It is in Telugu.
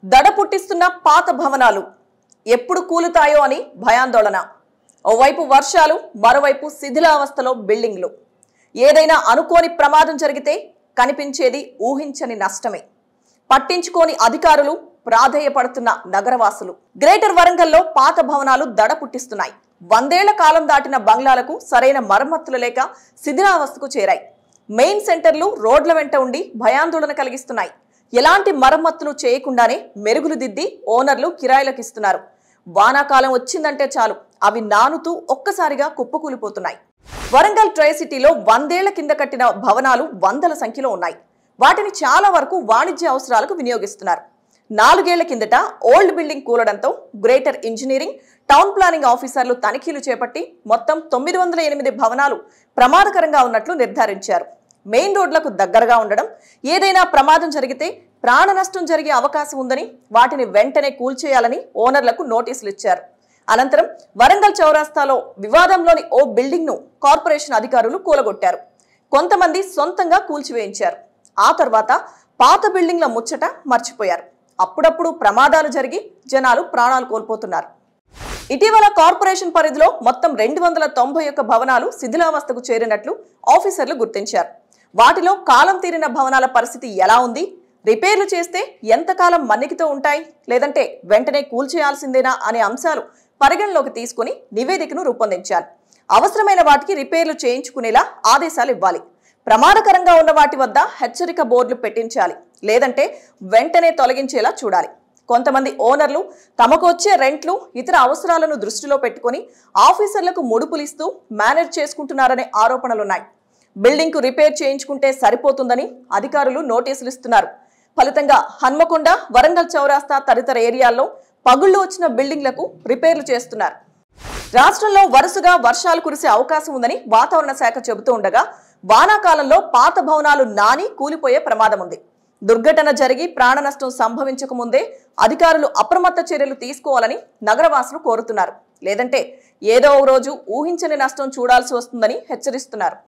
దడ పుట్టిస్తున్న పాత భవనాలు ఎప్పుడు కూలుతాయో అని భయాందోళన. ఓవైపు వర్షాలు, మరోవైపు శిథిలావస్థలో బిల్డింగ్లు. ఏదైనా అనుకోని ప్రమాదం జరిగితే కనిపించేది ఊహించని నష్టమే. పట్టించుకోని అధికారులు, ప్రాధేయపడుతున్న నగరవాసులు. గ్రేటర్ వరంగల్లో పాత భవనాలు దడ పుట్టిస్తున్నాయి. 100 ఏళ్ల కాలం దాటిన బంగ్లాలకు సరైన మరమ్మతులు లేక శిథిలావస్థకు చేరాయి. మెయిన్ సెంటర్లు రోడ్ల వెంట ఉండి భయాందోళన కలిగిస్తున్నాయి. ఎలాంటి మరమ్మతులు చేయకుండానే మెరుగులు దిద్ది ఓనర్లు కిరాయిలకు ఇస్తున్నారు. వానాకాలం వచ్చిందంటే చాలు అవి నానుతూ ఒక్కసారిగా కుప్పకూలిపోతున్నాయి. వరంగల్ ట్రై సిటీలో 100 ఏళ్ల కింద కట్టిన భవనాలు వందల సంఖ్యలో ఉన్నాయి. వాటిని చాలా వరకు వాణిజ్య అవసరాలకు వినియోగిస్తున్నారు. 4 ఏళ్ల కిందట ఓల్డ్ బిల్డింగ్ కూలడంతో గ్రేటర్ ఇంజనీరింగ్, టౌన్ ప్లానింగ్ ఆఫీసర్లు తనిఖీలు చేపట్టి మొత్తం 908 భవనాలు ప్రమాదకరంగా ఉన్నట్లు నిర్ధారించారు. మెయిన్ రోడ్లకు దగ్గరగా ఉండడం, ఏదైనా ప్రమాదం జరిగితే ప్రాణ నష్టం జరిగే అవకాశం ఉందని వాటిని వెంటనే కూల్చేయాలని ఓనర్లకు నోటీసులు ఇచ్చారు. అనంతరం వరంగల్ చౌరాస్తాలో వివాదంలోని ఓ బిల్డింగ్ ను కార్పొరేషన్ అధికారులు కూలగొట్టారు. కొంతమంది సొంతంగా కూల్చివేయించారు. ఆ తర్వాత పాత బిల్డింగ్ల ముచ్చట మర్చిపోయారు. అప్పుడప్పుడు ప్రమాదాలు జరిగి జనాలు ప్రాణాలు కోల్పోతున్నారు. ఇటీవల కార్పొరేషన్ పరిధిలో మొత్తం 291 భవనాలు శిథిలావస్థకు చేరినట్లు ఆఫీసర్లు గుర్తించారు. వాటిలో కాలం తీరిన భవనాల పరిస్థితి ఎలా ఉంది, రిపేర్లు చేస్తే ఎంతకాలం మన్నికతో ఉంటాయి, లేదంటే వెంటనే కూల్చేయాల్సిందేనా అనే అంశాలు పరిగణలోకి తీసుకుని నివేదికను రూపొందించాలి. అవసరమైన వాటికి రిపేర్లు చేయించుకునేలా ఆదేశాలు ఇవ్వాలి. ప్రమాదకరంగా ఉన్న వాటి వద్ద హెచ్చరిక బోర్డులు పెట్టించాలి, లేదంటే వెంటనే తొలగించేలా చూడాలి. కొంతమంది ఓనర్లు తమకు వచ్చే రెంట్లు, ఇతర అవసరాలను దృష్టిలో పెట్టుకుని ఆఫీసర్లకు ముడుపులిస్తూ మేనేజ్ చేసుకుంటున్నారనే ఆరోపణలున్నాయి. బిల్డింగ్ కు రిపేర్ చేయించుకుంటే సరిపోతుందని అధికారులు నోటీసులు ఇస్తున్నారు. ఫలితంగా హన్మకొండ, వరంగల్ చౌరాస్తా తదితర ఏరియాల్లో పగుళ్లు వచ్చిన బిల్డింగ్లకు రిపేర్లు చేస్తున్నారు. రాష్ట్రంలో వరుసగా వర్షాలు కురిసే అవకాశం ఉందని వాతావరణ శాఖ చెబుతూ ఉండగా వానాకాలంలో పాత భవనాలు నాని కూలిపోయే ప్రమాదం ఉంది. దుర్ఘటన జరిగి ప్రాణ నష్టం సంభవించక ముందే అధికారులు అప్రమత్త చర్యలు తీసుకోవాలని నగరవాసులు కోరుతున్నారు. లేదంటే ఏదో ఓ రోజు ఊహించని నష్టం చూడాల్సి వస్తుందని హెచ్చరిస్తున్నారు.